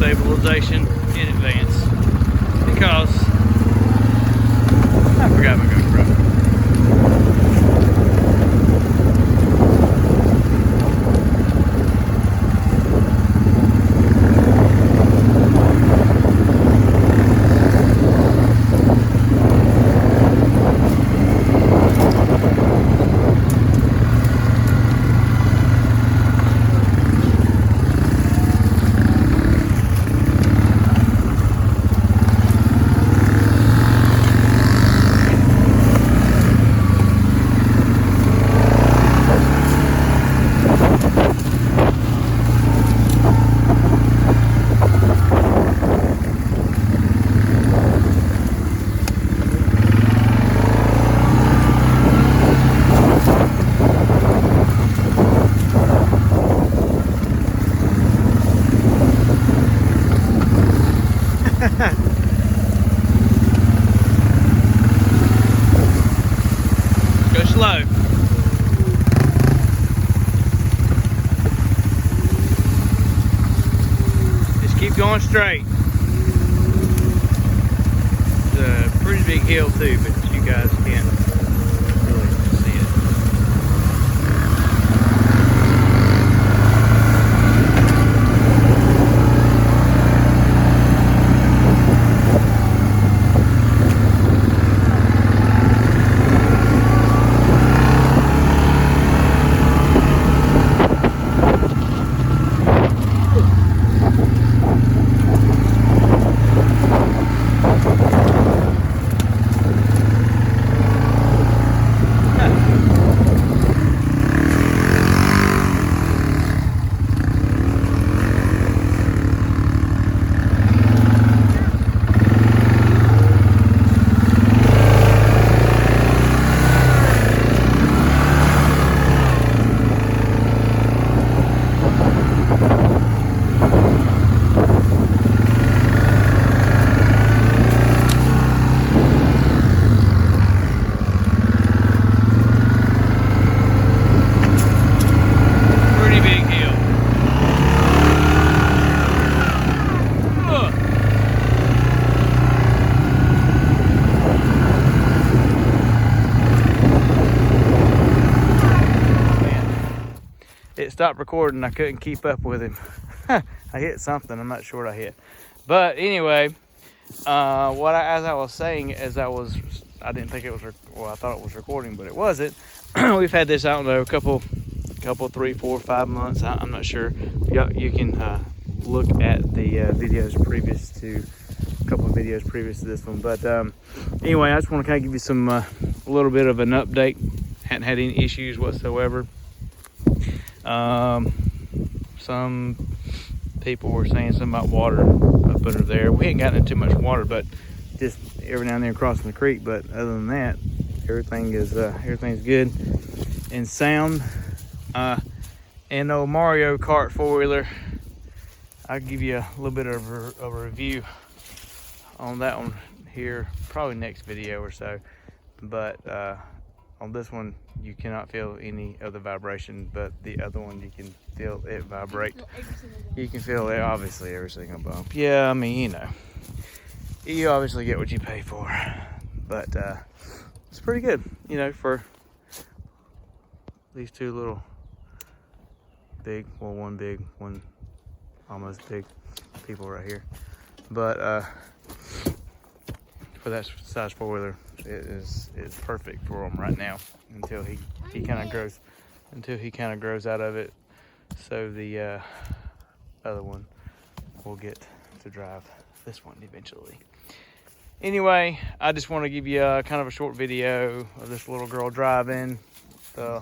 stabilization in advance because I forgot my GoPro. Go slow. Just keep going straight. It's a pretty big hill too, but you guys can't really see it. It stopped recording. I couldn't keep up with him. I hit something. I'm not sure what I hit. But anyway, as I was saying, I didn't think it was, well, I thought it was recording, but it wasn't. We've had this, I don't know, a couple, 3, 4, 5 months. I'm not sure. You can look at the videos previous to, a couple of videos previous to this one. But anyway, I just want to kind of give you some, a little bit of an update. Hadn't had any issues whatsoever. Some people were saying something about water up under there. We ain't gotten too much water, but just every now and then crossing the creek. But other than that, everything's good and sound. And old Mario Kart 4-wheeler, I'll give you a little bit of a review on that one here, probably next video or so. But on this one, you cannot feel any of the vibration, but the other one, you can feel it vibrate. You can feel it, obviously, every single bump. Yeah, I mean, you know, you obviously get what you pay for. But it's pretty good, you know, for these two little big, well, one big, one almost big people right here. But for that size 4-wheeler, it's perfect for him right now until he kind of grows out of it. So the other one will get to drive this one eventually. Anyway, I just want to give you kind of a short video of this little girl driving the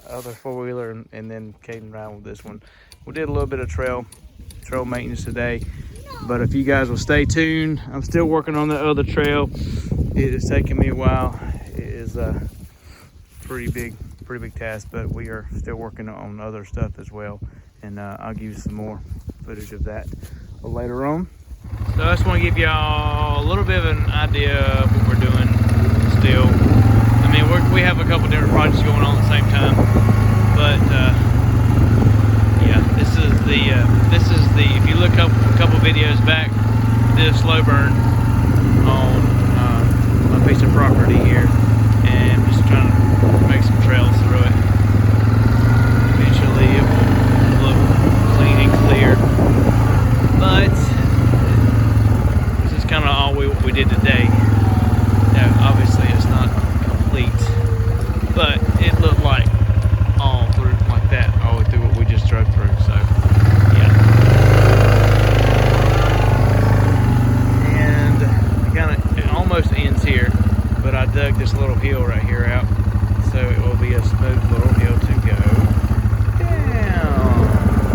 other 4-wheeler and then Caden riding with this one. We did a little bit of trail maintenance today, but if you guys will stay tuned, I'm still working on the other trail. It is taking me a while. It is a pretty big task, but we are still working on other stuff as well, and I'll give you some more footage of that later on. So I just want to give y'all a little bit of an idea of what we're doing still. I mean, we have a couple different projects going on at the same time, but yeah, this is the if you look up videos back, did a slow burn on a piece of property here, and just trying to make some trails through it. Eventually it will look clean and clear, but this is kind of all we did today. Now, obviously it's not complete, but it looked like all through like that, all the way through what we just drove through. So yeah, and it almost ends here, but I dug this little hill right here out, so it will be a smooth little hill to go down,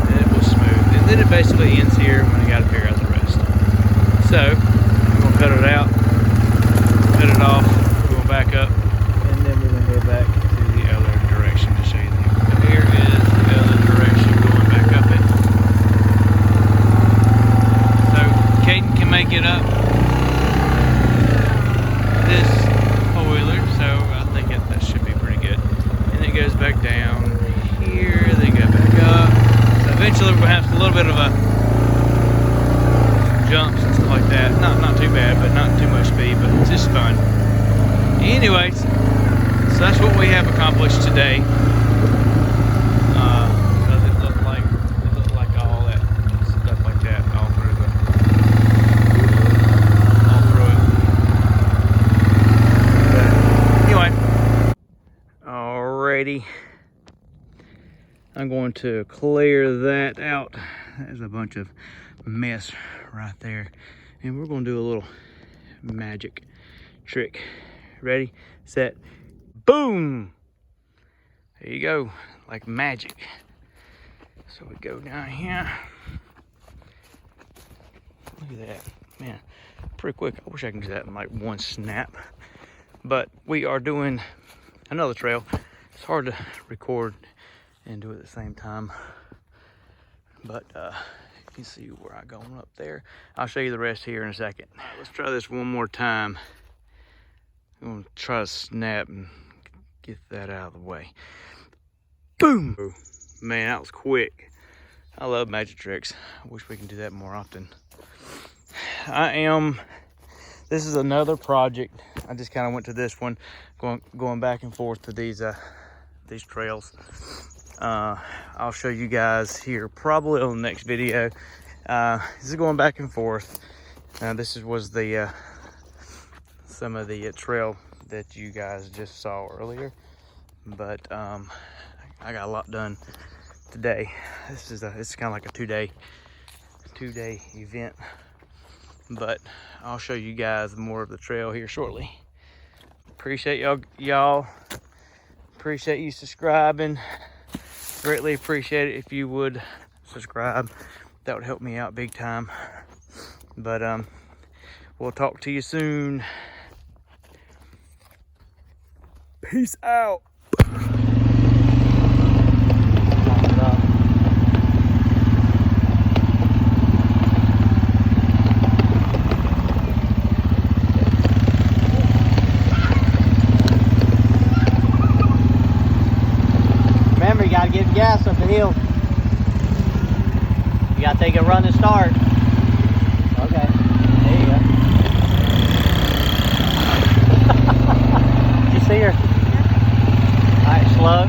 and it was smooth, and then it basically ends here when I got to figure out the rest. So I'm gonna cut it out, cut it off, going back up, and then we're gonna go back to the other direction to show you the hill. So here is the other direction going back up it. So Caden can make it up this four-wheeler, so I think that should be pretty good. And it goes back down here, then go back up. So eventually we're gonna have a little bit of a jumps and stuff like that. Not too bad, but not too much speed, but it's just fun. Anyways, so that's what we have accomplished today. Does it look like all that stuff like that all through it. But anyway, alrighty, I'm going to clear that out. There's a bunch of mess right there, and we're going to do a little magic trick. Ready, set, boom! There you go, like magic. So we go down here. Look at that, man, pretty quick. I wish I could do that in like one snap. But we are doing another trail. It's hard to record and do it at the same time, but you can see where I'm going up there. I'll show you the rest here in a second. All right, let's try this one more time. I'm gonna try to snap and get that out of the way. Boom! Man, that was quick. I love magic tricks. I wish we can do that more often. This is another project. I just kind of went to this one, going back and forth to these trails. I'll show you guys here probably on the next video. This is going back and forth. This was the some of the trail that you guys just saw earlier, but I got a lot done today. It's kind of like a two-day event, but I'll show you guys more of the trail here shortly. Appreciate y'all. Appreciate you subscribing. Greatly appreciate it if you would subscribe. That would help me out big time. But we'll talk to you soon. Peace out. Remember, you gotta get gas up the hill. You gotta take a run to start. Okay, there you go. Did you see her? All right, slow.